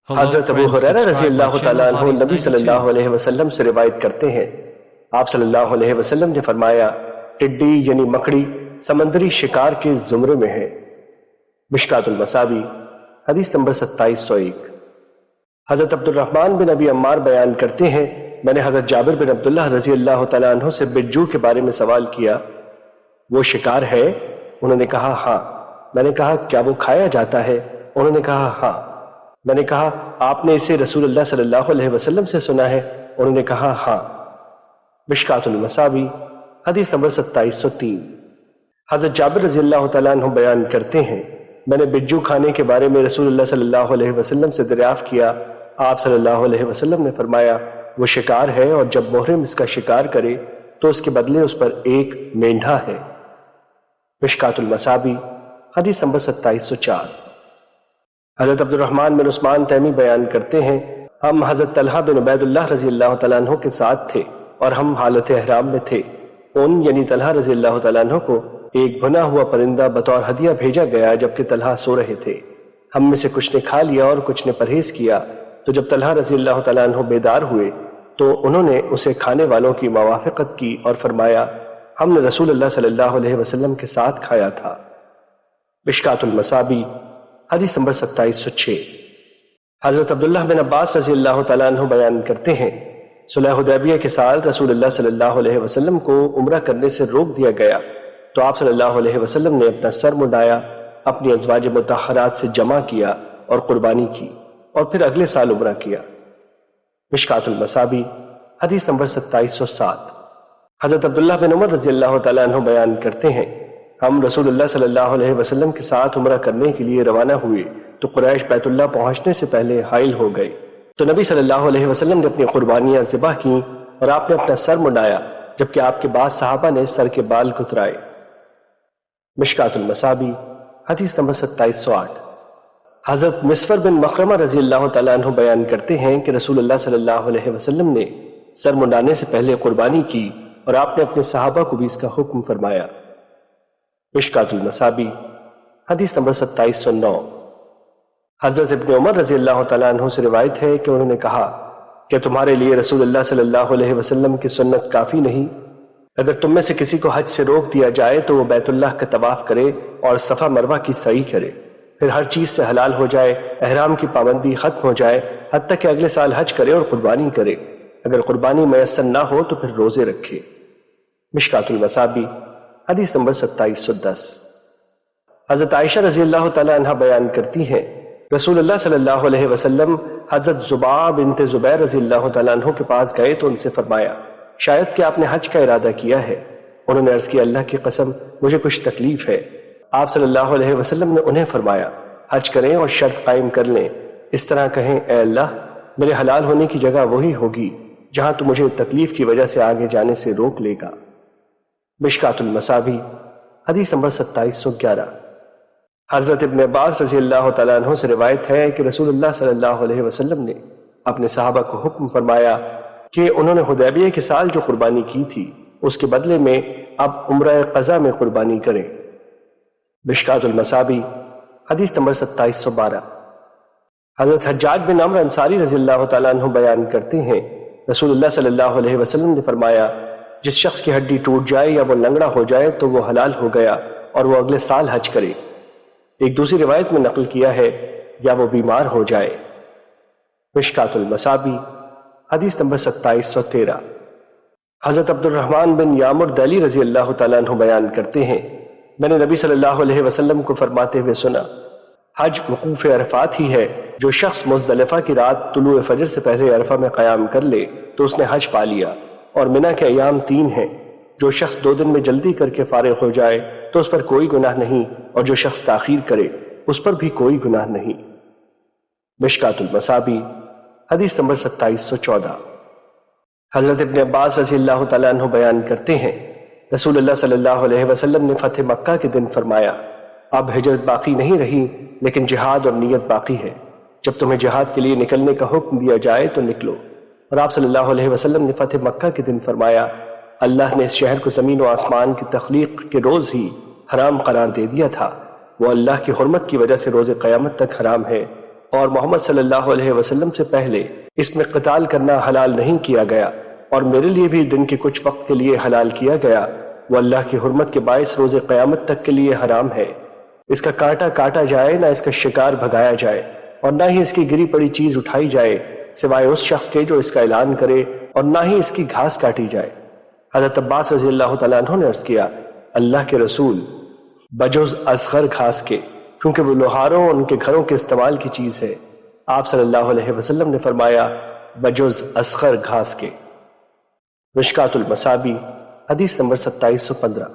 حضرت ابو ہریرہ رضی اللہ تعالیٰ عنہ نبی صلی اللہ علیہ وسلم سے روایت کرتے ہیں، آپ صلی اللہ علیہ وسلم نے فرمایا، ٹڈی یعنی مکڑی سمندری شکار کے زمرے میں ہے۔ مشکات المصابیح حدیث نمبر 2701۔ حضرت عبد الرحمن بن ابی عمار بیان کرتے ہیں، میں نے حضرت جابر بن عبداللہ رضی اللہ تعالیٰ عنہ سے بجو کے بارے میں سوال کیا، وہ شکار ہے؟ انہوں نے کہا ہاں۔ میں نے کہا کیا وہ کھایا جاتا ہے؟ انہوں نے کہا ہاں۔ میں نے کہا آپ نے اسے رسول اللہ صلی اللہ علیہ وسلم سے سنا ہے؟ انہوں نے کہا ہاں۔ مشکات المصابیح حدیث نمبر 2703۔ حضرت جابر رضی اللہ تعالیٰ عنہ بیان کرتے ہیں، میں نے بجو کھانے کے بارے میں رسول اللہ صلی اللہ علیہ وسلم سے دریافت کیا، آپ صلی اللہ علیہ وسلم نے فرمایا وہ شکار ہے اور جب محرم اس کا شکار کرے تو اس کے بدلے اس پر ایک مینڈھا ہے۔ مشکات المصابیح حدیث نمبر 2704۔ حضرت عبد الرحمن بن عثمان تیمی بیان کرتے ہیں، ہم حضرت طلحہ بن عبید اللہ رضی اللہ تعالیٰ عنہ کے ساتھ تھے اور ہم حالت احرام میں تھے۔ ان یعنی طلحہ رضی اللہ تعالیٰ عنہ کو ایک بھنا ہوا پرندہ بطور ہدیہ بھیجا گیا جبکہ طلحہ سو رہے تھے۔ ہم میں سے کچھ نے کھا لیا اور کچھ نے پرہیز کیا، تو جب طلحہ رضی اللہ تعالیٰ عنہ بیدار ہوئے تو انہوں نے اسے کھانے والوں کی موافقت کی اور فرمایا ہم نے رسول اللہ صلی اللہ علیہ وسلم کے ساتھ کھایا تھا۔ مشکات المصابیح حدیث نمبر 2706۔ حضرت عبداللہ بن عباس رضی اللہ تعالیٰ عنہ بیان کرتے ہیں، صلح حدیبیہ کے سال رسول اللہ صلی اللہ علیہ وسلم کو عمرہ کرنے سے روک دیا گیا تو آپ صلی اللہ علیہ وسلم نے اپنا سر منڈایا، اپنی ازواج مطہرات سے جمع کیا اور قربانی کی اور پھر اگلے سال عمرہ کیا۔ مشکات المصابیح حدیث نمبر 2707۔ حضرت عبداللہ بن عمر رضی اللہ تعالیٰ عنہ بیان کرتے ہیں، ہم رسول اللہ صلی اللہ علیہ وسلم کے ساتھ عمرہ کرنے کے لیے روانہ ہوئے تو قریش بیت اللہ پہنچنے سے پہلے حائل ہو گئے، تو نبی صلی اللہ علیہ وسلم نے اپنی قربانیاں ذبح کیں اور آپ نے اپنا سر منڈایا جبکہ آپ کے بعض صحابہ نے سر کے بال کترائے۔ مشکات المصابیح حدیث نمبر 2708۔ حضرت مسور بن مخرمہ رضی اللہ تعالیٰ عنہ بیان کرتے ہیں کہ رسول اللہ صلی اللہ علیہ وسلم نے سر منڈانے سے پہلے قربانی کی اور آپ نے اپنے صحابہ کو بھی اس کا حکم فرمایا۔ مشکات المصابیح حدیث نمبر 2709۔ حضرت ابن عمر رضی اللہ تعالیٰ عنہ سے روایت ہے کہ انہوں نے کہا کہ تمہارے لیے رسول اللہ صلی اللہ علیہ وسلم کی سنت کافی نہیں؟ اگر تم میں سے کسی کو حج سے روک دیا جائے تو وہ بیت اللہ کا طواف کرے اور صفا مروہ کی سعی کرے، پھر ہر چیز سے حلال ہو جائے، احرام کی پابندی ختم ہو جائے، حتیٰ کہ اگلے سال حج کرے اور قربانی کرے، اگر قربانی میسر نہ ہو تو پھر روزے رکھے۔ مشکات المصابیح حدیث نمبر 2710۔ حضرت عائشہ رضی اللہ تعالیٰ عنہ بیان کرتی ہیں، رسول اللہ صلی اللہ علیہ وسلم حضرت زباع بنت زبیر رضی اللہ تعالیٰ عنہ کے پاس گئے تو ان سے فرمایا شاید کہ آپ نے حج کا ارادہ کیا ہے۔ انہوں نے عرض کیا اللہ کی قسم مجھے کچھ تکلیف ہے۔ آپ صلی اللہ علیہ وسلم نے انہیں فرمایا حج کریں اور شرط قائم کر لیں، اس طرح کہیں اے اللہ میرے حلال ہونے کی جگہ وہی ہوگی جہاں تو مجھے تکلیف کی وجہ سے آگے جانے سے روک لے گا۔ مشکات المصابیح حدیث نمبر 2711۔ حضرت ابن عباس رضی اللہ تعالیٰ عنہ سے روایت ہے کہ رسول اللہ صلی اللہ علیہ وسلم نے اپنے صحابہ کو حکم فرمایا کہ انہوں نے حدیبیہ کے سال جو قربانی کی تھی اس کے بدلے میں اب عمرہ قضا میں قربانی کریں۔ مشکات المصابیح حدیث نمبر 2712۔ حضرت حجاج بن عمرو انصاری رضی اللہ تعالیٰ عنہ بیان کرتے ہیں، رسول اللہ صلی اللہ علیہ وسلم نے فرمایا جس شخص کی ہڈی ٹوٹ جائے یا وہ لنگڑا ہو جائے تو وہ حلال ہو گیا اور وہ اگلے سال حج کرے۔ ایک دوسری روایت میں نقل کیا ہے یا وہ بیمار ہو جائے۔ مشکات المصابیح حدیث نمبر 2713۔ حضرت عبد الرحمن بن یامر دلی رضی اللہ تعالیٰ عنہ بیان کرتے ہیں، میں نے نبی صلی اللہ علیہ وسلم کو فرماتے ہوئے سنا حج وقوف عرفات ہی ہے، جو شخص مزدلفہ کی رات طلوع فجر سے پہلے عرفہ میں قیام کر لے تو اس نے حج پا لیا، اور منی کے ایام 3 ہیں، جو شخص 2 دن میں جلدی کر کے فارغ ہو جائے تو اس پر کوئی گناہ نہیں، اور جو شخص تاخیر کرے اس پر بھی کوئی گناہ نہیں۔ مشکات المصابیح حدیث نمبر 2714۔ حضرت ابن عباس رضی اللہ تعالیٰ عنہ بیان کرتے ہیں، رسول اللہ صلی اللہ علیہ وسلم نے فتح مکہ کے دن فرمایا اب ہجرت باقی نہیں رہی لیکن جہاد اور نیت باقی ہے، جب تمہیں جہاد کے لیے نکلنے کا حکم دیا جائے تو نکلو۔ اور آپ صلی اللہ علیہ وسلم نے فتح مکہ کے دن فرمایا اللہ نے اس شہر کو زمین و آسمان کی تخلیق کے روز ہی حرام قرار دے دیا تھا، وہ اللہ کی حرمت کی وجہ سے روز قیامت تک حرام ہے اور محمد صلی اللہ علیہ وسلم سے پہلے اس میں قتال کرنا حلال نہیں کیا گیا، اور میرے لیے بھی دن کے کچھ وقت کے لیے حلال کیا گیا، وہ اللہ کی حرمت کے باعث روز قیامت تک کے لیے حرام ہے۔ اس کا کانٹا کاٹا جائے، نہ اس کا شکار بھگایا جائے، اور نہ ہی اس کی گری پڑی چیز اٹھائی جائے سوائے اس شخص کے جو اس کا اعلان کرے، اور نہ ہی اس کی گھاس کاٹی جائے۔ حضرت عباس رضی اللہ تعالیٰ عنہ نے عرض کیا، اللہ کے رسول، بجز اصغر گھاس کے، کیونکہ وہ لوہاروں اور ان کے گھروں کے استعمال کی چیز ہے۔ آپ صلی اللہ علیہ وسلم نے فرمایا، بجز اصغر گھاس کے۔ مشکات المصابی حدیث نمبر 2715۔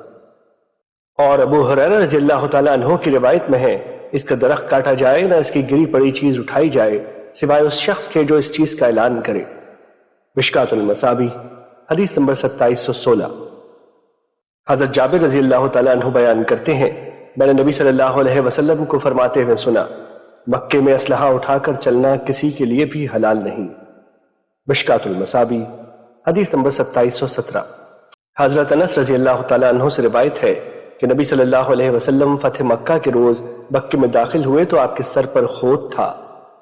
اور ابو ہریرہ رضی اللہ تعالیٰ عنہ کی روایت میں ہے، اس کا درخت کاٹا جائے، نہ اس کی گری پڑی چیز اٹھائی جائے سوائے اس شخص کے جو اس چیز کا اعلان کرے۔ مشکات المصابی حدیث نمبر 2716۔ حضرت جابر رضی اللہ تعالیٰ عنہ بیان کرتے ہیں، میں نے نبی صلی اللہ علیہ وسلم کو فرماتے ہوئے سنا، مکے میں اسلحہ اٹھا کر چلنا کسی کے لیے بھی حلال نہیں۔ مشکات المصابی حدیث نمبر 2717۔ حضرت انس رضی اللہ تعالیٰ عنہ سے روایت ہے کہ نبی صلی اللہ علیہ وسلم فتح مکہ کے روز مکے میں داخل ہوئے تو آپ کے سر پر خوت تھا۔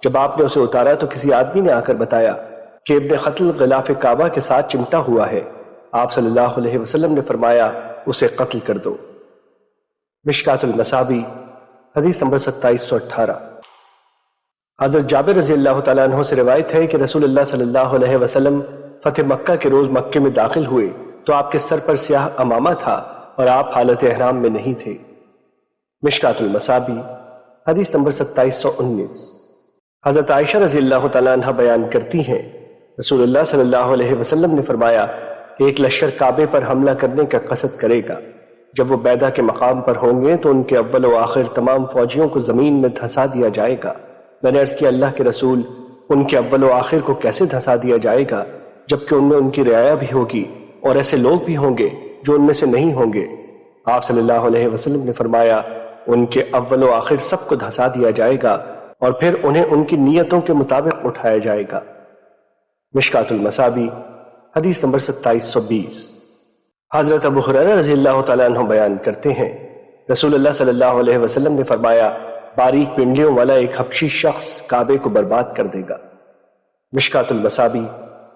جب آپ نے اسے اتارا تو کسی آدمی نے آ کر بتایا کہ ابن قتل غلاف کعبہ کے ساتھ چمٹا ہوا ہے۔ آپ صلی اللہ علیہ وسلم نے فرمایا، اسے قتل کر دو۔ مشکات المصابی حدیث نمبر 2718۔ حضرت جابر رضی اللہ تعالیٰ عنہ سے روایت ہے کہ رسول اللہ صلی اللہ علیہ وسلم فتح مکہ کے روز مکے میں داخل ہوئے تو آپ کے سر پر سیاہ امامہ تھا اور آپ حالت احرام میں نہیں تھے۔ مشکات المصابی حدیث نمبر 2719۔ حضرت عائشہ رضی اللہ تعالیٰ عنہ بیان کرتی ہیں، رسول اللہ صلی اللہ علیہ وسلم نے فرمایا، ایک لشکر کعبے پر حملہ کرنے کا قصد کرے گا، جب وہ بیدہ کے مقام پر ہوں گے تو ان کے اول و آخر تمام فوجیوں کو زمین میں دھسا دیا جائے گا۔ میں نے عرض کیا، اللہ کے رسول، ان کے اول و آخر کو کیسے دھسا دیا جائے گا جبکہ ان میں ان کی رعایا بھی ہوگی اور ایسے لوگ بھی ہوں گے جو ان میں سے نہیں ہوں گے؟ آپ صلی اللہ علیہ وسلم نے فرمایا، ان کے اول و آخر سب کو دھسا دیا جائے گا اور پھر انہیں ان کی نیتوں کے مطابق اٹھایا جائے گا۔ مشکات المصابی حدیث نمبر 2720۔ حضرت ابو ہریرہ رضی اللہ تعالیٰ عنہ بیان کرتے ہیں، رسول اللہ صلی اللہ علیہ وسلم نے فرمایا، باریک پنڈلیوں والا ایک حبشی شخص کعبے کو برباد کر دے گا۔ مشکات المصابی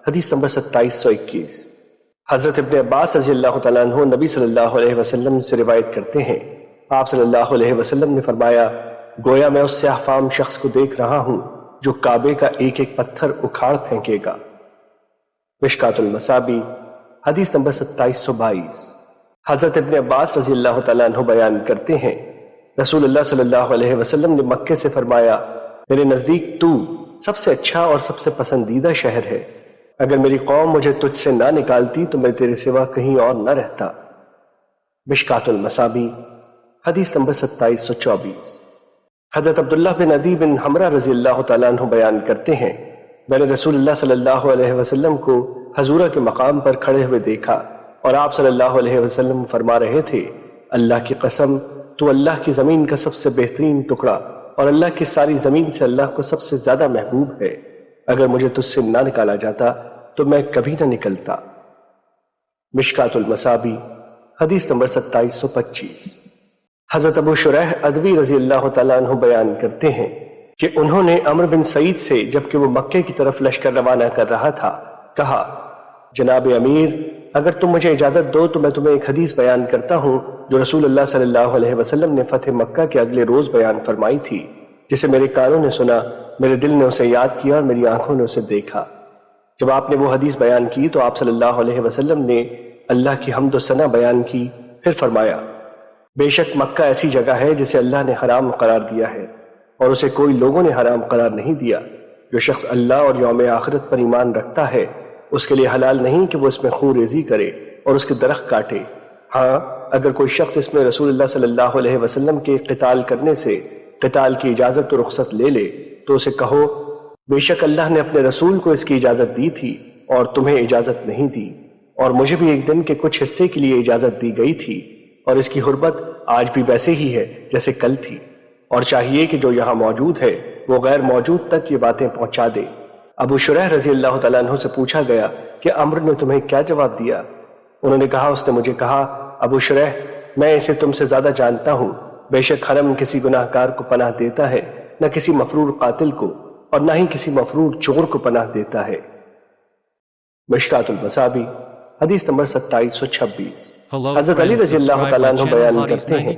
حدیث نمبر 2721۔ حضرت ابن عباس رضی اللہ تعالیٰ عنہ نبی صلی اللہ علیہ وسلم سے روایت کرتے ہیں، آپ صلی اللہ علیہ وسلم نے فرمایا، گویا میں اس سیاہ فام شخص کو دیکھ رہا ہوں جو کعبے کا ایک ایک پتھر اکھاڑ پھینکے گا۔ مشکات المصابی حدیث نمبر 2722۔ حضرت ابن عباس رضی اللہ تعالیٰ عنہ بیان کرتے ہیں، رسول اللہ صلی اللہ علیہ وسلم نے مکے سے فرمایا، میرے نزدیک تو سب سے اچھا اور سب سے پسندیدہ شہر ہے، اگر میری قوم مجھے تجھ سے نہ نکالتی تو میں تیرے سوا کہیں اور نہ رہتا۔ مشکات المصابی حدیث نمبر 2724۔ حضرت عبداللہ بن عدی بن حمرہ رضی اللہ تعالیٰ عنہ بیان کرتے ہیں، میں نے رسول اللہ صلی اللہ علیہ وسلم کو حضورہ کے مقام پر کھڑے ہوئے دیکھا اور آپ صلی اللہ علیہ وسلم فرما رہے تھے، اللہ کی قسم، تو اللہ کی زمین کا سب سے بہترین ٹکڑا اور اللہ کی ساری زمین سے اللہ کو سب سے زیادہ محبوب ہے، اگر مجھے تجھ سے نہ نکالا جاتا تو میں کبھی نہ نکلتا۔ مشکات المصابی حدیث نمبر 2725۔ حضرت ابو شریح ادوی رضی اللہ تعالیٰ عنہ بیان کرتے ہیں کہ انہوں نے عمرو بن سعید سے جبکہ وہ مکے کی طرف لشکر روانہ کر رہا تھا کہا، جناب امیر، اگر تم مجھے اجازت دو تو میں تمہیں ایک حدیث بیان کرتا ہوں جو رسول اللہ صلی اللہ علیہ وسلم نے فتح مکہ کے اگلے روز بیان فرمائی تھی، جسے میرے کانوں نے سنا، میرے دل نے اسے یاد کیا اور میری آنکھوں نے اسے دیکھا۔ جب آپ نے وہ حدیث بیان کی تو آپ صلی اللہ علیہ وسلم نے اللہ کی حمد و ثنا بیان کی، پھر فرمایا، بے شک مکہ ایسی جگہ ہے جسے اللہ نے حرام قرار دیا ہے اور اسے کوئی لوگوں نے حرام قرار نہیں دیا۔ جو شخص اللہ اور یوم آخرت پر ایمان رکھتا ہے اس کے لیے حلال نہیں کہ وہ اس میں خون ریزی کرے اور اس کے درخت کاٹے۔ ہاں، اگر کوئی شخص اس میں رسول اللہ صلی اللہ علیہ وسلم کے قتال کرنے سے قتال کی اجازت و رخصت لے لے تو اسے کہو، بے شک اللہ نے اپنے رسول کو اس کی اجازت دی تھی اور تمہیں اجازت نہیں دی، اور مجھے بھی ایک دن کے کچھ حصے کے لیے اجازت دی گئی تھی، اور اس کی حرمت آج بھی ویسے ہی ہے جیسے کل تھی، اور چاہیے کہ جو یہاں موجود ہے وہ غیر موجود تک یہ باتیں پہنچا دے۔ ابو شریح رضی اللہ تعالیٰ عنہ سے پوچھا گیا کہ عمرو نے تمہیں کیا جواب دیا؟ انہوں نے کہا، اس نے مجھے کہا، ابو شریح، میں اسے تم سے زیادہ جانتا ہوں، بے شک حرم کسی گناہ گار کو پناہ دیتا ہے نہ کسی مفرور قاتل کو اور نہ ہی کسی مفرور چور کو پناہ دیتا ہے۔ مشکات المصابیح حدیث نمبر 2726۔ حضرت علی رضی اللہ تعالیٰ عنہ بیان کرتے ہیں،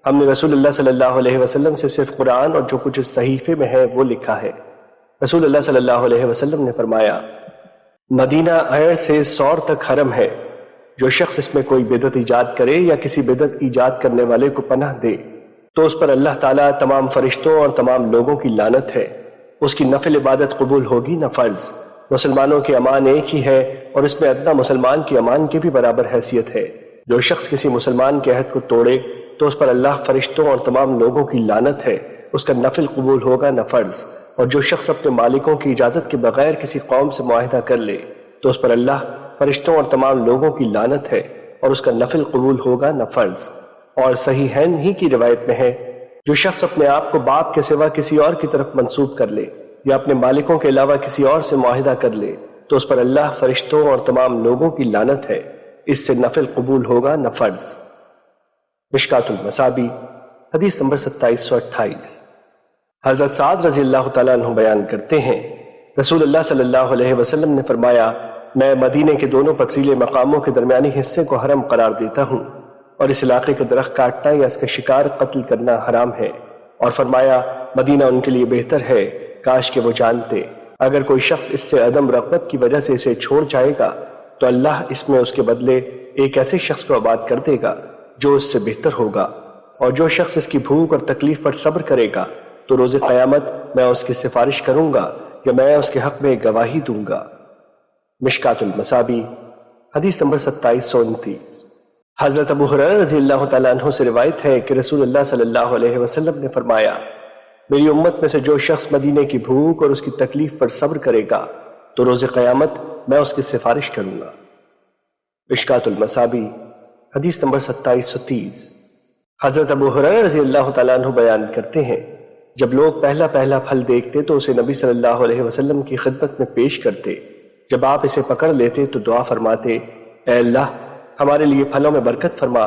ہم نے رسول اللہ صلی اللہ علیہ وسلم سے صرف قرآن اور جو کچھ اس صحیفے میں ہے وہ لکھا ہے۔ رسول اللہ صلی اللہ علیہ وسلم نے فرمایا، مدینہ عیر سے سور تک حرم ہے، جو شخص اس میں کوئی بدعت ایجاد کرے یا کسی بدعت ایجاد کرنے والے کو پناہ دے تو اس پر اللہ تعالیٰ تمام فرشتوں اور تمام لوگوں کی لعنت ہے۔ اس کی نفل عبادت قبول ہوگی نہ فرض۔ مسلمانوں کی امان ایک ہی ہے اور اس میں ادنیٰ مسلمان کی امان کے بھی برابر حیثیت ہے۔ جو شخص کسی مسلمان کے عہد کو توڑے تو اس پر اللہ، فرشتوں اور تمام لوگوں کی لعنت ہے۔ اس کا نفل قبول ہوگا نہ فرض۔ اور جو شخص اپنے مالکوں کی اجازت کے بغیر کسی قوم سے معاہدہ کر لے تو اس پر اللہ، فرشتوں اور تمام لوگوں کی لعنت ہے اور اس کا نفل قبول ہوگا نہ فرض۔ اور صحیحین ہی کی روایت میں ہے، جو شخص اپنے آپ کو باپ کے سوا کسی اور کی طرف منسوب کر لے یا اپنے مالکوں کے علاوہ کسی اور سے معاہدہ کر لے تو اس پر اللہ، فرشتوں اور تمام لوگوں کی لعنت ہے۔ اس سے نفل قبول ہوگا نہ فرض۔ مشکات المصابیح حدیث نمبر 2728۔ حضرت سعد رضی اللہ تعالیٰ عنہ بیان کرتے ہیں، رسول اللہ صلی اللہ علیہ وسلم نے فرمایا، میں مدینے کے دونوں پتھریلے مقاموں کے درمیانی حصے کو حرم قرار دیتا ہوں اور اس علاقے کے درخت کاٹنا یا اس کا شکار قتل کرنا حرام ہے، اور فرمایا، مدینہ ان کے لیے بہتر ہے، کاش کہ وہ جانتے۔ اگر کوئی شخص اس سے عدم رغبت کی وجہ سے اسے چھوڑ جائے گا تو اللہ اس میں اس کے بدلے ایک ایسے شخص کو آباد کر دے گا جو اس سے بہتر ہوگا، اور جو شخص اس کی بھوک اور تکلیف پر صبر کرے گا تو روز قیامت میں اس کی سفارش کروں گا یا میں اس کے حق میں گواہی دوں گا۔ مشکات المصابیح حدیث نمبر 2729۔ حضرت ابو ہریرہ رضی اللہ تعالیٰ عنہ سے روایت ہے کہ رسول اللہ صلی اللہ علیہ وسلم نے فرمایا، میری امت میں سے جو شخص مدینے کی بھوک اور اس کی تکلیف پر صبر کرے گا تو روز قیامت میں اس کی سفارش کروں گا۔ مشکات المصابیح حدیث نمبر 2730۔ حضرت ابو ہریرہ رضی اللہ تعالیٰ عنہ بیان کرتے ہیں، جب لوگ پہلا پھل دیکھتے تو اسے نبی صلی اللہ علیہ وسلم کی خدمت میں پیش کرتے۔ جب آپ اسے پکڑ لیتے تو دعا فرماتے، اے اللہ ہمارے لیے پھلوں میں برکت فرما،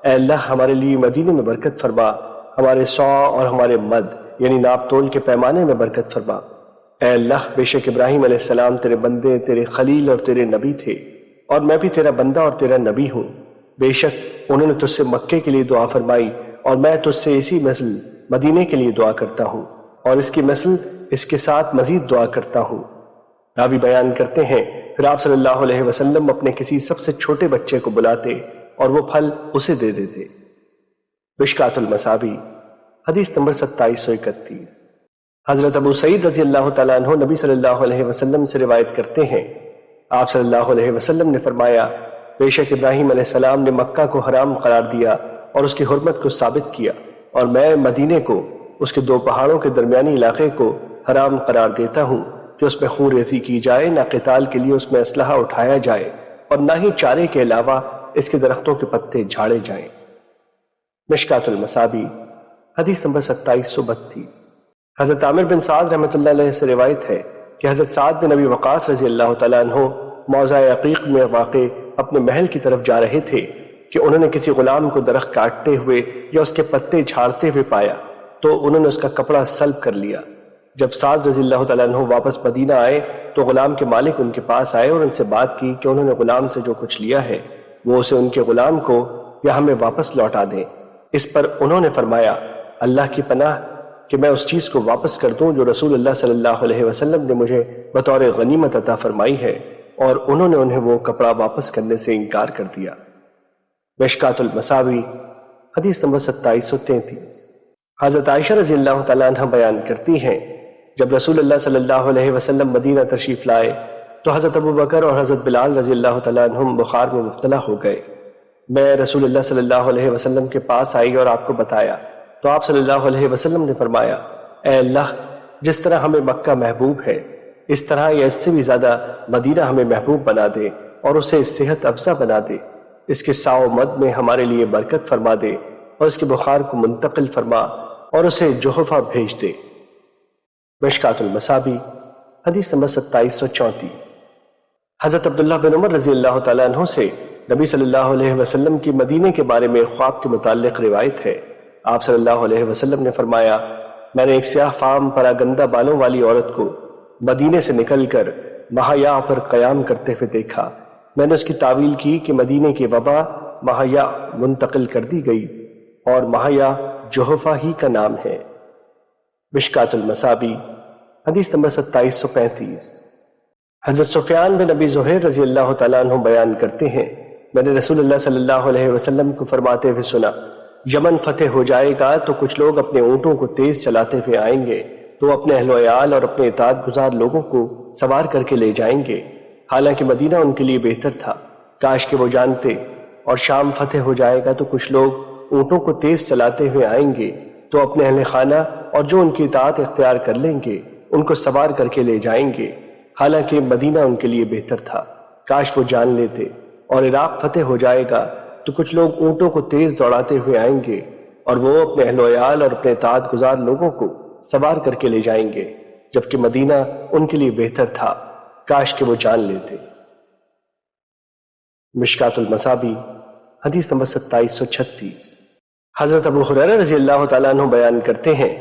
اے اللہ ہمارے لیے مدینے میں برکت فرما، ہمارے سو اور ہمارے مد یعنی ناپ تول کے پیمانے میں برکت فرما۔ اے اللہ بے شک ابراہیم علیہ السلام تیرے بندے، تیرے خلیل اور تیرے نبی تھے، اور میں بھی تیرا بندہ اور تیرا نبی ہوں۔ بے شک انہوں نے تجھ سے مکے کے لیے دعا فرمائی اور میں تجھ سے اسی مثل مدینے کے لیے دعا کرتا ہوں، اور اس کی مثل اس کے ساتھ مزید دعا کرتا ہوں۔ راوی بیان کرتے ہیں، پھر آپ صلی اللہ علیہ وسلم اپنے کسی سب سے چھوٹے بچے کو بلاتے اور وہ پھل اسے دے دیتے۔ مشکات المصابیح حدیث نمبر 2731۔ حضرت ابو سعید رضی اللہ تعالیٰ عنہ نبی صلی اللہ علیہ وسلم سے روایت کرتے ہیں، آپ صلی اللہ علیہ وسلم نے فرمایا، بے شک ابراہیم علیہ السلام نے مکہ کو حرام قرار دیا اور اس کی حرمت کو ثابت کیا، اور میں مدینے کو، اس کے دو پہاڑوں کے درمیانی علاقے کو حرام قرار دیتا ہوں کہ اس میں خون ریزی کی جائے، نہ قتال کے لیے اس میں اسلحہ اٹھایا جائے، اور نہ ہی چارے کے علاوہ اس کے درختوں کے پتے جھاڑے جائیں۔ مشکات المصابیح حدیث نمبر 2732۔ حضرت عامر بن سعد رحمۃ اللہ علیہ سے روایت ہے کہ حضرت سعد بن ابی وقاص رضی اللہ تعالیٰ عنہ موضع عقیق میں واقع اپنے محل کی طرف جا رہے تھے کہ انہوں نے کسی غلام کو درخت کاٹتے ہوئے یا اس کے پتے جھاڑتے ہوئے پایا تو انہوں نے اس کا کپڑا سلب کر لیا۔ جب سعد رضی اللہ تعالیٰ عنہ واپس مدینہ آئے تو غلام کے مالک ان کے پاس آئے اور ان سے بات کی کہ انہوں نے غلام سے جو کچھ لیا ہے وہ اسے ان کے غلام کو یا ہمیں واپس لوٹا دیں۔ اس پر انہوں نے فرمایا، اللہ کی پناہ کہ میں اس چیز کو واپس کر دوں جو رسول اللہ صلی اللہ علیہ وسلم نے مجھے بطور غنیمت عطا فرمائی ہے، اور انہوں نے انہیں وہ کپڑا واپس کرنے سے انکار کر دیا۔ مشکات المصابیح حدیث نمبر 2733۔ حضرت عائشہ رضی اللہ تعالیٰ عنہ بیان کرتی ہیں، جب رسول اللہ صلی اللہ علیہ وسلم مدینہ تشریف لائے تو حضرت ابو بکر اور حضرت بلال رضی اللہ تعالیٰ عنہم بخار میں مبتلا ہو گئے۔ میں رسول اللہ صلی اللہ علیہ وسلم کے پاس آئی اور آپ کو بتایا تو آپ صلی اللہ علیہ وسلم نے فرمایا، اے اللہ جس طرح ہمیں مکہ محبوب ہے اس طرح یا اس سے بھی زیادہ مدینہ ہمیں محبوب بنا دے اور اسے صحت افزا بنا دے، اس کے ساو مد میں ہمارے لیے برکت فرما دے اور اس کے بخار کو منتقل فرما اور اسے جوحفہ بھیج دے۔ مشکات المصابیح حدیث نمبر 2734۔ حضرت عبداللہ بن عمر رضی اللہ تعالیٰ عنہ سے نبی صلی اللہ علیہ وسلم کی مدینے کے بارے میں خواب کے متعلق روایت ہے۔ آپ صلی اللہ علیہ وسلم نے فرمایا، میں نے ایک سیاہ فام پراگندہ بالوں والی عورت کو مدینے سے نکل کر مہیا پر قیام کرتے ہوئے دیکھا۔ میں نے اس کی تعویل کی کہ مدینے کی وبا مہیا منتقل کر دی گئی اور مہیا جوحفہ ہی کا نام ہے۔ مشکات المصابیح حدیث نمبر 2735۔ حضرت سفیان بن ابی زہیر رضی اللہ تعالیٰ عنہ بیان کرتے ہیں، میں نے رسول اللہ صلی اللہ علیہ وسلم کو فرماتے ہوئے سنا، یمن فتح ہو جائے گا تو کچھ لوگ اپنے اونٹوں کو تیز چلاتے ہوئے آئیں گے تو اپنے اہل و عیال اور اپنے اطاعت گزار لوگوں کو سوار کر کے لے جائیں گے، حالانکہ مدینہ ان کے لیے بہتر تھا، کاش کہ وہ جانتے۔ اور شام فتح ہو جائے گا تو کچھ لوگ اونٹوں کو تیز چلاتے ہوئے آئیں گے تو اپنے اہل خانہ اور جو ان کی اطاعت اختیار کر لیں گے ان کو سوار کر کے لے جائیں گے، حالانکہ مدینہ ان کے لیے بہتر تھا، کاش وہ جان لیتے۔ اور عراق فتح ہو جائے گا تو کچھ لوگ اونٹوں کو تیز دوڑاتے ہوئے آئیں گے اور وہ اپنے اہل و عیال اور اپنے اطاعت گزار لوگوں کو سوار کر کے لے جائیں گے، جبکہ مدینہ ان کے لیے بہتر تھا، کاش کہ وہ جان لیتے۔ مشکات المصابیح حدیث نمبر 2736۔ حضرت ابو ہریرہ رضی اللہ تعالیٰ عنہ بیان کرتے ہیں،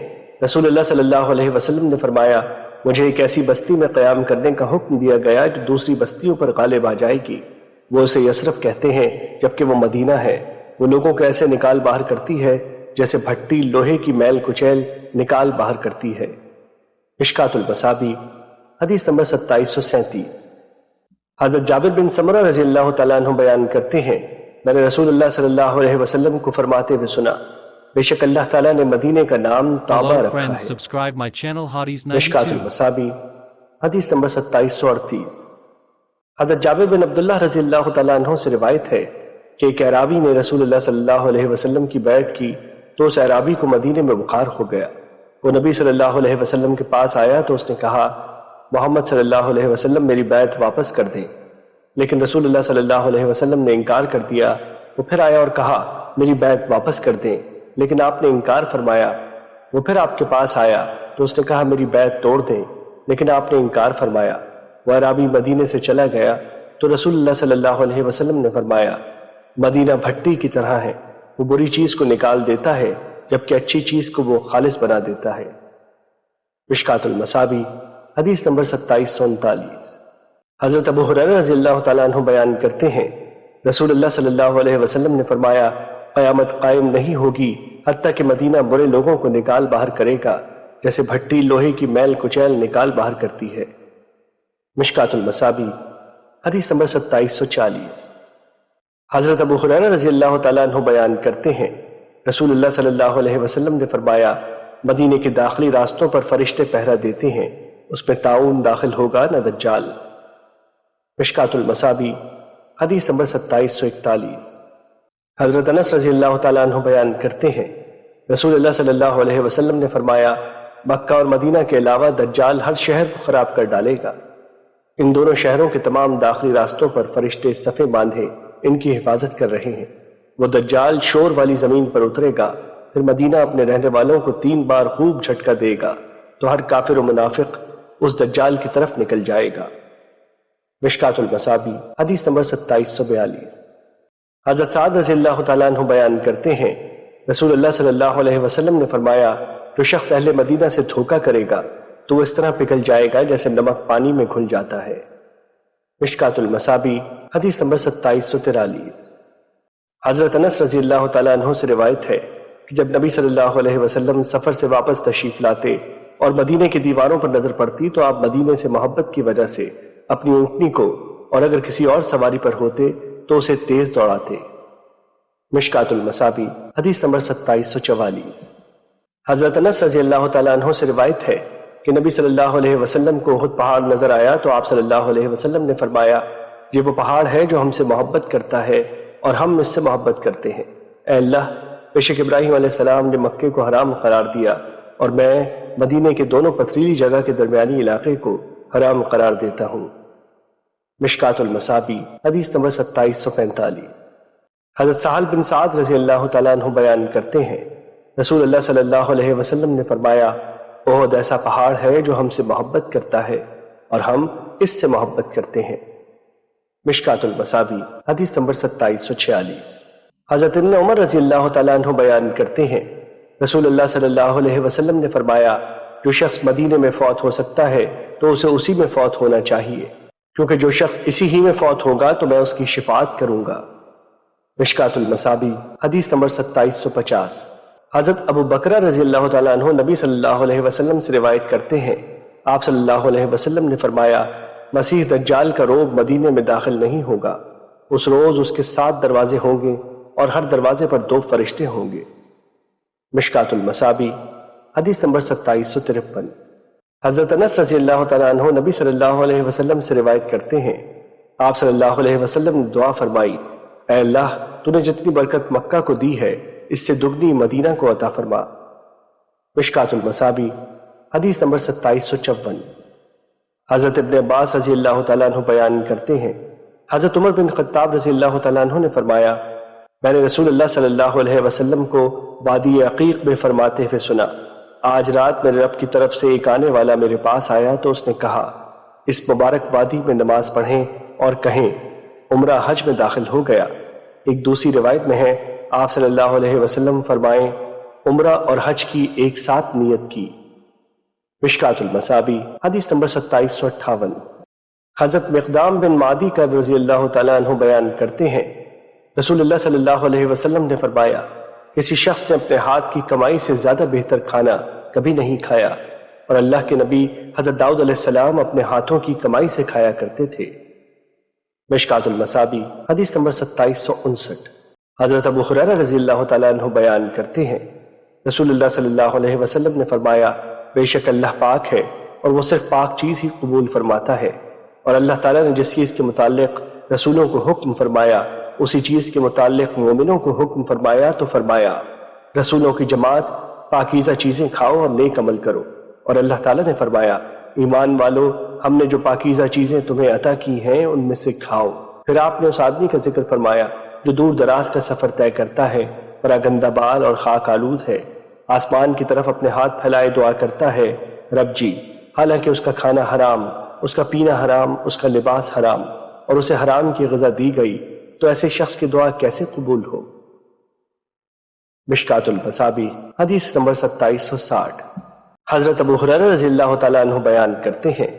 رسول اللہ صلی اللہ علیہ وسلم نے فرمایا، مجھے ایک ایسی بستی میں قیام کرنے کا حکم دیا گیا جو دوسری بستیوں پر غالب آ جائے گی، وہ اسے یثرب کہتے ہیں جبکہ وہ مدینہ ہے۔ وہ لوگوں کو ایسے نکال باہر کرتی ہے جیسے بھٹی لوہے کی میل کچیل نکال باہر کرتی ہے۔ مشکات المصابیح حدیث نمبر 2737۔ حضرت جابر بن سمرہ رضی اللہ تعالیٰ عنہ بیان کرتے ہیں، میں نے رسول اللہ صلی اللہ علیہ وسلم کو فرماتے ہوئے سنا، بے شک اللہ تعالیٰ نے مدینے کا نام طابہ رکھا ہے۔ مشکات المصابیح حدیث نمبر 2738۔ حضرت جابر بن عبداللہ رضی اللہ تعالیٰ عنہ سے روایت ہے کہ ایک اعرابی نے رسول اللہ صلی اللہ علیہ وسلم کی بیعت کی تو اس اعرابی کو مدینے میں بخار ہو گیا۔ وہ نبی صلی اللہ علیہ وسلم کے پاس آیا تو اس نے کہا، محمد صلی اللہ علیہ وسلم میری بیعت واپس کر دیں، لیکن رسول اللہ صلی اللہ علیہ وسلم نے انکار کر دیا۔ وہ پھر آیا اور کہا، میری بیعت واپس کر دیں، لیکن آپ نے انکار فرمایا۔ وہ پھر آپ کے پاس آیا تو اس نے کہا، میری بیعت توڑ دیں، لیکن آپ نے انکار فرمایا۔ وہ اعرابی مدینے سے چلا گیا تو رسول اللہ صلی اللہ علیہ وسلم نے فرمایا، مدینہ بھٹی کی طرح ہے، وہ بری چیز کو نکال دیتا ہے جبکہ اچھی چیز کو وہ خالص بنا دیتا ہے۔ مشکات المصابیح حدیث نمبر 2739۔ حضرت ابو ہریرہ رضی اللہ تعالیٰ عنہ بیان کرتے ہیں، رسول اللہ صلی اللہ علیہ وسلم نے فرمایا، قیامت قائم نہیں ہوگی حتیٰ کہ مدینہ برے لوگوں کو نکال باہر کرے گا جیسے بھٹی لوہے کی میل کچیل نکال باہر کرتی ہے۔ مشکات المصابیح حدیث نمبر 2740۔ حضرت ابو ہریرہ رضی اللہ تعالیٰ عنہ بیان کرتے ہیں، رسول اللہ صلی اللہ علیہ وسلم نے فرمایا، مدینے کے داخلی راستوں پر فرشتے پہرا دیتے ہیں، اس میں طاعون داخل ہوگا نہ دجال۔ مشکات المصابیح حدیث نمبر 2741۔ حضرت انس رضی اللہ تعالیٰ عنہ بیان کرتے ہیں، رسول اللہ صلی اللہ علیہ وسلم نے فرمایا، مکہ اور مدینہ کے علاوہ دجال ہر شہر کو خراب کر ڈالے گا۔ ان دونوں شہروں کے تمام داخلی راستوں پر فرشتے صفیں باندھے ان کی حفاظت کر رہے ہیں۔ وہ دجال شور والی زمین پر اترے گا، پھر مدینہ اپنے رہنے والوں کو 3 بار خوب جھٹکا دے گا تو ہر کافر و منافق اس دجال کی طرف نکل جائے گا۔ مشکات المصابیح حدیث نمبر 2742۔ حضرت سعد رضی اللہ تعالیٰ عنہ بیان کرتے ہیں، رسول اللہ صلی اللہ علیہ وسلم نے فرمایا، جو شخص اہل مدینہ سے دھوکہ کرے گا تو وہ اس طرح پگھل جائے گا جیسے نمک پانی میں گھل جاتا ہے۔ مشکات المصابیح حدیث نمبر 2743۔ حضرت انس رضی اللہ تعالیٰ عنہ سے روایت ہے کہ جب نبی صلی اللہ علیہ وسلم سفر سے واپس تشریف لاتے اور مدینے کی دیواروں پر نظر پڑتی تو آپ مدینے سے محبت کی وجہ سے اپنی اونٹنی کو، اور اگر کسی اور سواری پر ہوتے تو اسے تیز دوڑاتے۔ مشکات المصابیح حدیث نمبر 2744۔ حضرت انس رضی اللہ تعالیٰ عنہ سے روایت ہے کہ نبی صلی اللہ علیہ وسلم کو احد پہاڑ نظر آیا تو آپ صلی اللہ علیہ وسلم نے فرمایا، یہ وہ پہاڑ ہے جو ہم سے محبت کرتا ہے اور ہم اس سے محبت کرتے ہیں۔ اے اللہ، بے شک ابراہیم علیہ السلام نے مکے کو حرام قرار دیا اور میں مدینے کے دونوں پتھریلی جگہ کے درمیانی علاقے کو حرام قرار دیتا ہوں۔ مشکات المصابیح حدیث نمبر 2745۔ حضرت سہل بن سعد رضی اللہ تعالیٰ عنہ بیان کرتے ہیں، رسول اللہ صلی اللہ علیہ وسلم نے فرمایا، احد ایسا پہاڑ ہے جو ہم سے محبت کرتا ہے اور ہم اس سے محبت کرتے ہیں۔ مشکات المصابیح حدیث نمبر 2746۔ حضرت ابن عمر رضی اللہ تعالیٰ عنہ بیان کرتے ہیں، رسول اللہ صلی اللہ علیہ وسلم نے فرمایا جو شخص مدینے میں فوت ہو سکتا ہے تو اسے اسی میں فوت ہونا چاہیے، کیونکہ جو شخص اسی ہی میں فوت ہوگا تو میں اس کی شفاعت کروں گا۔ مشکات المصابیح حدیث نمبر 2750۔ حضرت ابو بکرہ رضی اللہ تعالیٰ عنہ نبی صلی اللہ علیہ وسلم سے روایت کرتے ہیں، آپ صلی اللہ علیہ وسلم نے فرمایا مسیح دجال کا روگ مدینے میں داخل نہیں ہوگا، اس روز اس کے 7 دروازے ہوں گے اور ہر دروازے پر 2 فرشتے ہوں گے۔ مشکات المصابیح حدیث نمبر 2753۔ حضرت انس رضی اللہ تعالیٰ عنہ نبی صلی اللہ علیہ وسلم سے روایت کرتے ہیں، آپ صلی اللہ علیہ وسلم نے دعا فرمائی، اے اللہ تو نے جتنی برکت مکہ کو دی ہے اس سے دگنی مدینہ کو عطا فرما۔ مشکات المصابیح حدیث نمبر 2754۔ حضرت ابن عباس رضی اللہ تعالیٰ عنہ بیان کرتے ہیں، حضرت عمر بن خطاب رضی اللہ تعالیٰ عنہ نے فرمایا میں نے رسول اللہ صلی اللہ علیہ وسلم کو وادی عقیق میں فرماتے ہوئے سنا، آج رات میرے رب کی طرف سے ایک آنے والا میرے پاس آیا تو اس نے کہا اس مبارک وادی میں نماز پڑھیں اور کہیں عمرہ حج میں داخل ہو گیا۔ ایک دوسری روایت میں ہے آپ صلی اللہ علیہ وسلم فرمائیں عمرہ اور حج کی ایک ساتھ نیت کی۔ مشکات المصابیح حدیث نمبر 2758۔ حضرت مقدام بن معدی کا رضی اللہ تعالیٰ عنہ بیان کرتے ہیں، رسول اللہ صلی اللہ علیہ وسلم نے فرمایا کسی شخص نے اپنے ہاتھ کی کمائی سے زیادہ بہتر کھانا کبھی نہیں کھایا، اور اللہ کے نبی حضرت داؤد علیہ السلام اپنے ہاتھوں کی کمائی سے کھایا کرتے تھے۔ مشکات المصابیح حدیث نمبر 2759۔ حضرت ابو ہریرہ رضی اللہ تعالیٰ عنہ بیان کرتے ہیں، رسول اللہ صلی اللہ علیہ وسلم نے فرمایا بے شک اللہ پاک ہے اور وہ صرف پاک چیز ہی قبول فرماتا ہے، اور اللہ تعالیٰ نے جس چیز کے متعلق رسولوں کو حکم فرمایا اسی چیز کے متعلق مومنوں کو حکم فرمایا تو فرمایا رسولوں کی جماعت پاکیزہ چیزیں کھاؤ اور نیک عمل کرو، اور اللہ تعالیٰ نے فرمایا ایمان والو ہم نے جو پاکیزہ چیزیں تمہیں عطا کی ہیں ان میں سے کھاؤ۔ پھر آپ نے اس آدمی کا ذکر فرمایا جو دور دراز کا سفر طے کرتا ہے، بڑا گندہ بال اور خاک آلود ہے، آسمان کی طرف اپنے ہاتھ پھیلائے دعا کرتا ہے رب جی، حالانکہ اس کا کھانا حرام، اس کا پینا حرام، اس کا لباس حرام اور اسے حرام کی غذا دی گئی، تو ایسے شخص کی دعا کیسے قبول ہو؟ مشکات المصابیح حدیث نمبر 2760۔ حضرت ابو ہریرہ رضی اللہ تعالیٰ عنہ بیان کرتے ہیں،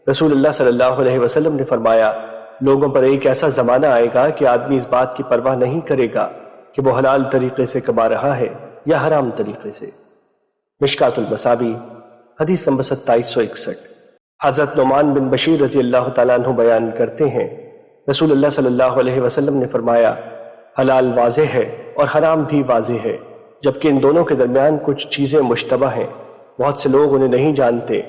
رسول اللہ صلی اللہ علیہ وسلم نے فرمایا لوگوں پر ایک ایسا زمانہ آئے گا کہ آدمی اس بات کی پرواہ نہیں کرے گا کہ وہ حلال طریقے سے کما رہا ہے یا حرام طریقے سے۔ مشکات المصابیح حدیث نمبر 2761۔ حضرت نعمان بن بشیر رضی اللہ تعالیٰ عنہ بیان کرتے ہیں، رسول اللہ صلی اللہ علیہ وسلم نے فرمایا حلال واضح ہے اور حرام بھی واضح ہے، جبکہ ان دونوں کے درمیان کچھ چیزیں مشتبہ ہیں، بہت سے لوگ انہیں نہیں جانتے،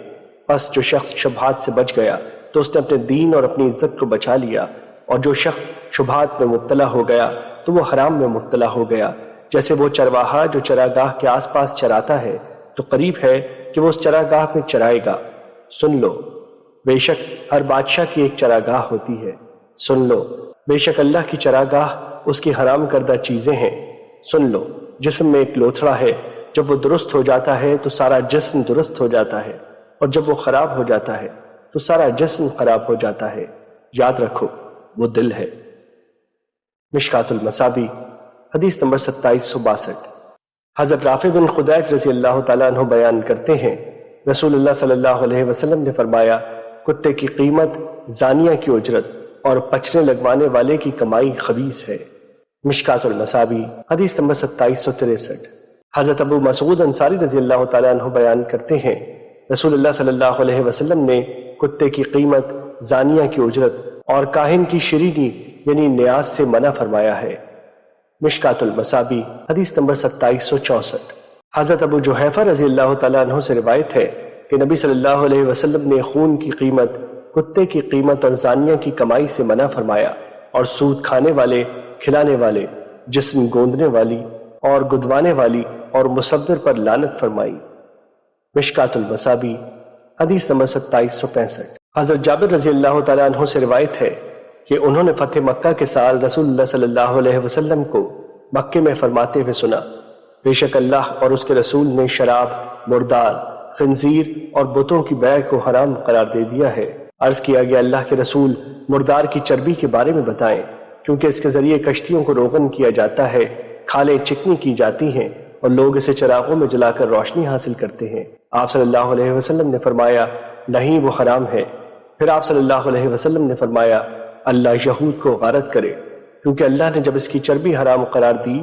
بس جو شخص شبہات سے بچ گیا تو اس نے اپنے دین اور اپنی عزت کو بچا لیا، اور جو شخص شبہات میں مبتلا ہو گیا تو وہ حرام میں مبتلا ہو گیا، جیسے وہ چرواہا جو چراگاہ کے آس پاس چراتا ہے تو قریب ہے کہ وہ اس چراگاہ میں چرائے گا۔ سن لو بے شک ہر بادشاہ کی ایک چراگاہ ہوتی ہے، سن لو بے شک اللہ کی چراگاہ اس کی حرام کردہ چیزیں ہیں، سن لو جسم میں ایک لوتھڑا ہے، جب وہ درست ہو جاتا ہے تو سارا جسم درست ہو جاتا ہے، اور جب وہ خراب ہو جاتا ہے تو سارا جسم خراب ہو جاتا ہے، یاد رکھو وہ دل ہے۔ مشکات المصابیح حدیث نمبر 2762۔ حضرت رافع بن خدیج رضی اللہ تعالیٰ عنہ بیان کرتے ہیں، رسول اللہ صلی اللہ علیہ وسلم نے فرمایا کتے کی قیمت زانیہ کی اجرت اور پچھنے لگوانے والے کی کمائی خبیث ہے۔ مشکات المصابیح حدیث نمبر 2763۔ حضرت ابو مسعود انصاری رضی اللہ تعالیٰ عنہ بیان کرتے ہیں، رسول اللہ صلی اللہ علیہ وسلم نے کتے کی قیمت زانیہ کی اجرت اور کاہن کی شرینی یعنی نیاز سے منع فرمایا ہے۔ مشکات المصابیح حدیث نمبر 2764۔ حضرت ابو جحیفہ رضی اللہ تعالیٰ عنہ سے روایت ہے کہ نبی صلی اللہ علیہ وسلم نے خون کی قیمت، کتے کی قیمت اور زانیہ کی کمائی سے منع فرمایا، اور سود کھانے والے، کھلانے والے، جسم گوندنے والی اور گدوانے والی اور مصور پر لعنت فرمائی۔ مشکات المصابیح حدیث نمبر 2765۔ حضرت جابر رضی اللہ تعالیٰ عنہ سے روایت ہے کہ انہوں نے فتح مکہ کے سال رسول اللہ صلی اللہ علیہ وسلم کو مکے میں فرماتے ہوئے سنا، بے شک اللہ اور اس کے رسول نے شراب، مردار، خنزیر اور بتوں کی بیع کو حرام قرار دے دیا ہے۔ عرض کیا گیا اللہ کے رسول مردار کی چربی کے بارے میں بتائیں، کیونکہ اس کے ذریعے کشتیوں کو روغن کیا جاتا ہے، کھالیں چکنی کی جاتی ہیں اور لوگ اسے چراغوں میں جلا کر روشنی حاصل کرتے ہیں۔ آپ صلی اللہ علیہ وسلم نے فرمایا نہیں، وہ حرام ہے۔ پھر آپ صلی اللہ علیہ وسلم نے فرمایا اللہ یہود کو غارت کرے، کیونکہ اللہ نے جب اس کی چربی حرام قرار دی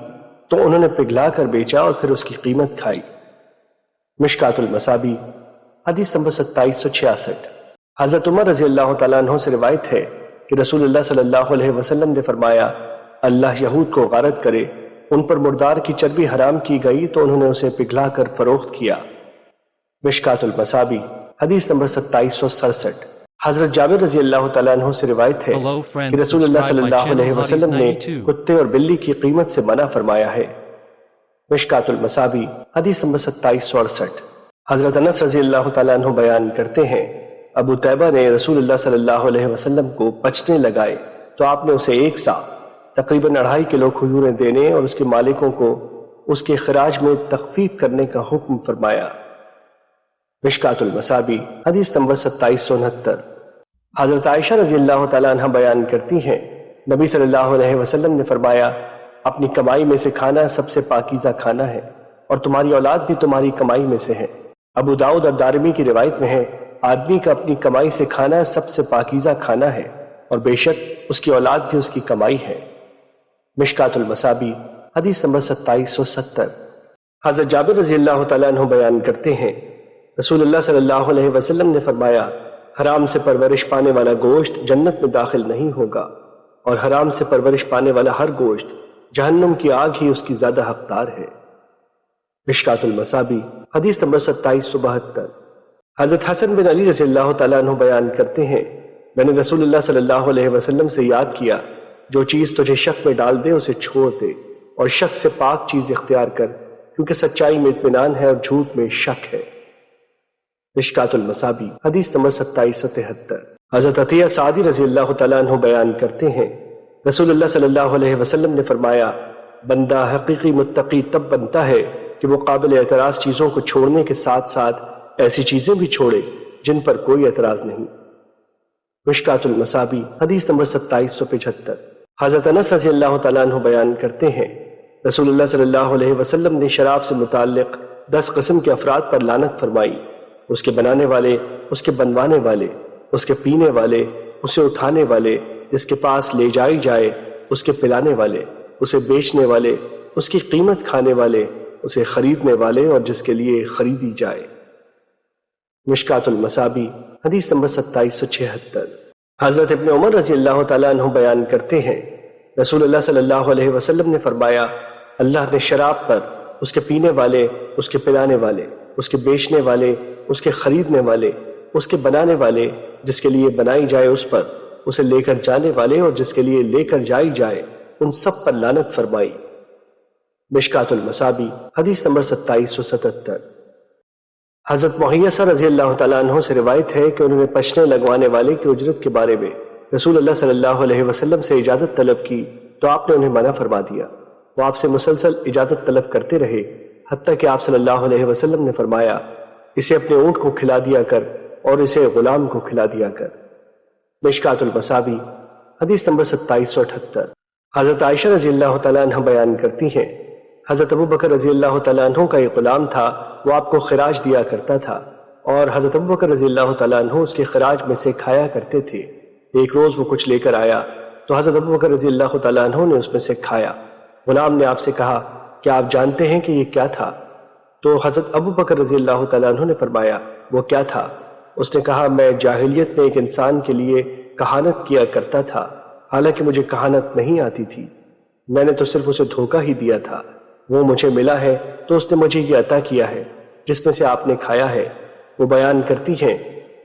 تو انہوں نے پگھلا کر بیچا اور پھر اس کی قیمت کھائی۔ مشکات المصابی حدیث نمبر 2766۔ حضرت عمر رضی اللہ تعالیٰ عنہ سے روایت ہے کہ رسول اللہ صلی اللہ علیہ وسلم نے فرمایا اللہ یہود کو غارت کرے، ان پر مردار کی چربی حرام کی گئی تو انہوں نے اسے پگھلا کر فروخت کیا۔ مشکات المصابی حدیث نمبر 2767۔ حضرت جابر رضی اللہ تعالیٰ عنہ سے روایت ہے کہ رسول اللہ صلی اللہ علیہ وسلم نے کتے اور بلی کی قیمت سے منع فرمایا ہے۔ مشکات المصابی حدیث نمبر 2768۔ حضرت انس رضی اللہ تعالیٰ عنہ بیان کرتے ہیں ابو طیبہ نے رسول اللہ صلی اللہ علیہ وسلم کو پچنے لگائے تو آپ نے اسے ایک سا تقریباً 2.5 کلو کھجوریں دینے اور اس کے مالکوں کو اس کے خراج میں تخفیف کرنے کا حکم فرمایا۔ مشکات المصابی حدیث نمبر 2769۔ حضرت عائشہ رضی اللہ تعالیٰ عنہ بیان کرتی ہیں نبی صلی اللہ علیہ وسلم نے فرمایا اپنی کمائی میں سے کھانا سب سے پاکیزہ کھانا ہے اور تمہاری اولاد بھی تمہاری کمائی میں سے ہے۔ ابو داؤد اور دارمی کی روایت میں ہے آدمی کا اپنی کمائی سے کھانا سب سے پاکیزہ کھانا ہے اور بے شک اس کی اولاد بھی اس کی کمائی ہے۔ مشکات المصابی حدیث نمبر 2770۔ حضرت جابر رضی اللہ تعالیٰ عنہ بیان کرتے ہیں رسول اللہ صلی اللہ علیہ وسلم نے فرمایا حرام سے پرورش پانے والا گوشت جنت میں داخل نہیں ہوگا اور حرام سے پرورش پانے والا ہر گوشت جہنم کی آگ ہی اس کی زیادہ حقدار ہے۔ مشکات المصابی حدیث نمبر 2772۔ حضرت حسن بن علی رضی اللہ تعالیٰ عنہ بیان کرتے ہیں میں نے رسول اللہ صلی اللہ علیہ وسلم سے یاد کیا جو چیز تجھے شک میں ڈال دے اسے چھوڑ دے اور شک سے پاک چیز اختیار کر، کیونکہ سچائی میں اطمینان ہے اور جھوٹ میں شک ہے۔ مشکات المصابی حدیث نمبر 2773۔ حضرت عطیہ سعدی رضی اللہ تعالیٰ عنہ بیان کرتے ہیں رسول اللہ صلی اللہ علیہ وسلم نے فرمایا بندہ حقیقی متقی تب بنتا ہے کہ وہ قابل اعتراض چیزوں کو چھوڑنے کے ساتھ ساتھ ایسی چیزیں بھی چھوڑے جن پر کوئی اعتراض نہیں۔ مشکات المصابی حدیث نمبر 2775۔ حضرت انس رضی اللہ تعالیٰ عنہ بیان کرتے ہیں رسول اللہ صلی اللہ علیہ وسلم نے شراب سے متعلق 10 قسم کے افراد پر لعنت فرمائی، اس کے بنانے والے، اس کے بنوانے والے، اس کے پینے والے، اسے اٹھانے والے، جس کے پاس لے جائی جائے، اس کے پلانے والے، اسے بیچنے والے، اس کی قیمت کھانے والے، اسے خریدنے والے اور جس کے لیے خریدی جائے۔ مشکات المصابی حدیث نمبر 2776۔ حضرت ابن عمر رضی اللہ تعالیٰ عنہ بیان کرتے ہیں رسول اللہ صلی اللہ علیہ وسلم نے فرمایا اللہ نے شراب پر، اس کے پینے والے، اس کے پلانے والے، اس کے بیچنے والے، اس کے خریدنے والے، اس کے بنانے والے، جس کے لیے بنائی جائے اس پر، اسے لے کر جانے والے اور جس کے لیے لے کر جائی جائے، ان سب پر لعنت فرمائی۔ مشکات المصابی حدیث نمبر 2777۔ حضرت محیصہ رضی اللہ تعالیٰ عنہ سے روایت ہے کہ انہوں نے پچنے لگوانے والے کی اجرت کے بارے میں رسول اللہ صلی اللہ علیہ وسلم سے اجازت طلب کی تو آپ نے انہیں منع فرما دیا۔ وہ آپ سے مسلسل اجازت طلب کرتے رہے حتیٰ کہ آپ صلی اللہ علیہ وسلم نے فرمایا اسے اپنے اونٹ کو کھلا دیا کر اور اسے غلام کو کھلا دیا کر۔ مشکات المصابی حدیث نمبر 2778۔ حضرت عائشہ رضی اللہ تعالیٰ عنہ بیان کرتی ہیں حضرت ابو بکر رضی اللہ تعالیٰ عنہ کا ایک غلام تھا، وہ آپ کو خراج دیا کرتا تھا اور حضرت ابو بکر رضی اللہ تعالیٰ عنہ اس کے خراج میں سے کھایا کرتے تھے۔ ایک روز وہ کچھ لے کر آیا تو حضرت ابو بکر رضی اللہ تعالیٰ عنہ نے اس میں سے کھایا۔ غلام نے آپ سے کہا کہ آپ جانتے ہیں کہ یہ کیا تھا؟ تو حضرت ابو بکر رضی اللہ تعالیٰ عنہ نے فرمایا وہ کیا تھا؟ اس نے کہا میں جاہلیت میں ایک انسان کے لیے کہانت کیا کرتا تھا، حالانکہ مجھے کہانت نہیں آتی تھی، میں نے تو صرف اسے دھوکہ ہی دیا تھا، وہ مجھے ملا ہے تو اس نے مجھے یہ عطا کیا ہے جس میں سے آپ نے کھایا ہے۔ وہ بیان کرتی ہیں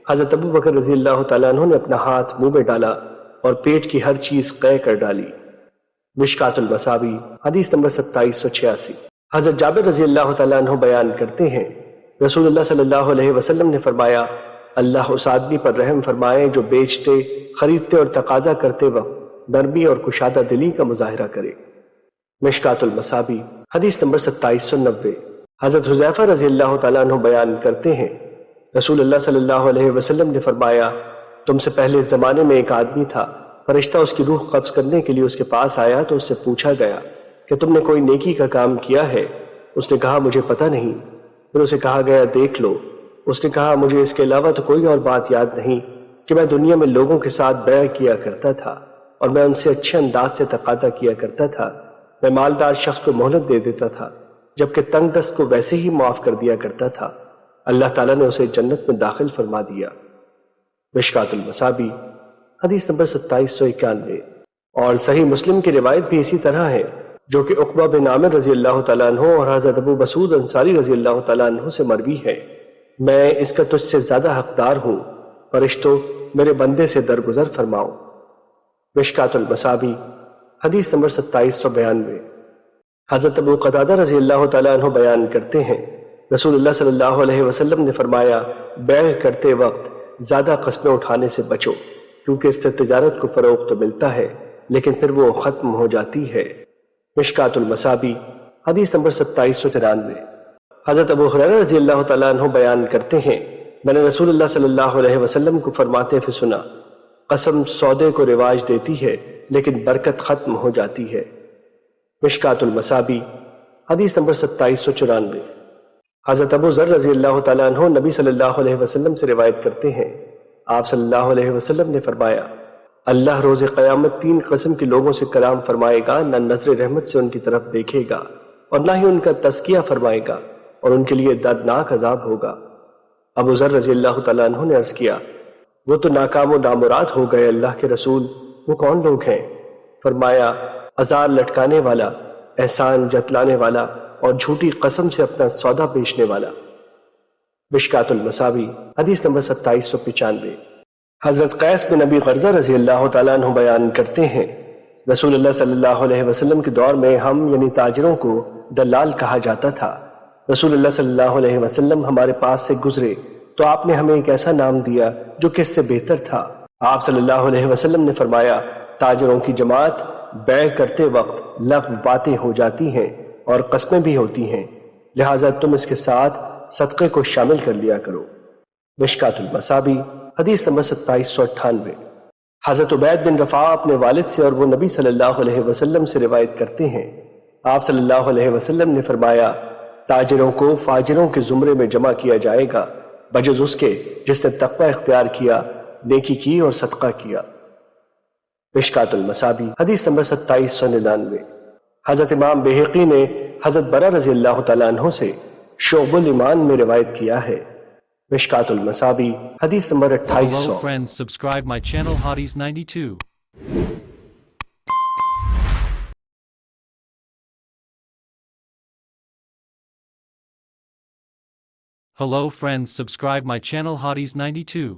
حضرت ابو بکر رضی اللہ تعالیٰ عنہ نے اپنا ہاتھ منہ میں ڈالا اور پیٹ کی ہر چیز قے کر ڈالی۔ مشکات المصابی حدیث نمبر 2786۔ حضرت جابر رضی اللہ تعالیٰ عنہ بیان کرتے ہیں رسول اللہ صلی اللہ علیہ وسلم نے فرمایا اللہ اس آدمی پر رحم فرمائے جو بیچتے، خریدتے اور تقاضا کرتے وقت نرمی اور کشادہ دلی کا مظاہرہ کرے۔ مشکات المصابی حدیث نمبر 2790۔ حضرت حذیفہ رضی اللہ تعالیٰ عنہ بیان کرتے ہیں رسول اللہ صلی اللہ علیہ وسلم نے فرمایا تم سے پہلے زمانے میں ایک آدمی تھا، فرشتہ اس کی روح قبض کرنے کے لیے اس کے پاس آیا تو اس سے پوچھا گیا کہ تم نے کوئی نیکی کا کام کیا ہے؟ اس نے کہا مجھے پتہ نہیں۔ پھر اسے کہا گیا دیکھ لو۔ اس نے کہا مجھے اس کے علاوہ تو کوئی اور بات یاد نہیں کہ میں دنیا میں لوگوں کے ساتھ بیع کیا کرتا تھا اور میں ان سے اچھے انداز سے تقاضا کیا کرتا تھا۔ میں مالدار شخص کو مہلت دے دیتا تھا جبکہ تنگ دست کو ویسے ہی معاف کر دیا کرتا تھا۔ اللہ تعالیٰ نے اسے جنت میں داخل فرما دیا۔ مشکوٰۃ المصابیح حدیث نمبر 2791۔ اور صحیح مسلم کی روایت بھی اسی طرح ہے جو کہ عقبہ بن عامر رضی اللہ تعالیٰ عنہ اور حضرت ابو مسعود انصاری رضی اللہ تعالیٰ عنہ سے مروی ہے، میں اس کا تجھ سے زیادہ حقدار ہوں، فرشتوں میرے بندے سے درگزر فرماؤ۔ مشکوٰۃ المصابیح حدیث نمبر 2792۔ حضرت ابو قتادہ رضی اللہ تعالیٰ عنہ بیان کرتے ہیں رسول اللہ صلی اللہ علیہ وسلم نے فرمایا بیع کرتے وقت زیادہ قسمیں اٹھانے سے بچو، کیونکہ اس سے تجارت کو فروغ تو ملتا ہے لیکن پھر وہ ختم ہو جاتی ہے۔ مشکوٰۃ المصابیح حدیث نمبر 2793۔ حضرت ابو ہریرہ رضی اللہ تعالیٰ عنہ بیان کرتے ہیں میں نے رسول اللہ صلی اللہ علیہ وسلم کو فرماتے ہوئے سنا، قسم سودے کو رواج دیتی ہے لیکن برکت ختم ہو جاتی ہے۔ مشکوٰۃ المصابیح حدیث نمبر 2794۔ حضرت ابو ذر رضی اللہ تعالیٰ عنہ نبی صلی اللہ علیہ وسلم سے روایت کرتے ہیں آپ صلی اللہ علیہ وسلم نے فرمایا اللہ روز قیامت 3 قسم کے لوگوں سے کلام فرمائے گا، نہ نظر رحمت سے ان کی طرف دیکھے گا اور نہ ہی ان کا تزکیہ فرمائے گا اور ان کے لیے دردناک عذاب ہوگا۔ ابو ذر رضی اللہ تعالیٰ عنہ نے عرض کیا وہ تو ناکام و نامراد ہو گئے اللہ کے رسول، وہ کون لوگ ہیں؟ فرمایا ازار لٹکانے والا، احسان جتلانے والا اور جھوٹی قسم سے اپنا سودا بیچنے والا۔ مشکوٰۃ المصابیح حدیث نمبر 2795۔ حضرت قیس بن ابی غرزہ رضی اللہ تعالیٰ عنہ بیان کرتے ہیں رسول اللہ صلی اللہ علیہ وسلم کے دور میں ہم یعنی تاجروں کو دلال کہا جاتا تھا۔ رسول اللہ صلی اللہ علیہ وسلم ہمارے پاس سے گزرے تو آپ نے ہمیں ایک ایسا نام دیا جو کہ اس سے بہتر تھا۔ آپ صلی اللہ علیہ وسلم نے فرمایا تاجروں کی جماعت بیع کرتے وقت لغو باتیں ہو جاتی ہیں اور قسمیں بھی ہوتی ہیں، لہٰذا تم اس کے ساتھ صدقے کو شامل کر لیا کرو۔ مشکوٰۃ المصابیح حدیث نمبر 2798۔ حضرت عبید بن رفاع اپنے والد سے اور وہ نبی صلی اللہ علیہ وسلم سے روایت کرتے ہیں آپ صلی اللہ علیہ وسلم نے فرمایا تاجروں کو فاجروں کے زمرے میں جمع کیا جائے گا بجز اس کے جس نے تقوی اختیار کیا، نیکی کی اور صدقہ کیا۔ مشکوٰۃ المصابیح حدیث نمبر 2799۔ حضرت امام بہقی نے حضرت برا رضی اللہ تعالیٰ عنہ سے شعب الایمان میں روایت کیا ہے۔ مشکوٰۃ المصابیح حدیث number 2800۔ Hello friends, subscribe my channel Hotties 92. Hello friends, subscribe my channel Hotties 92.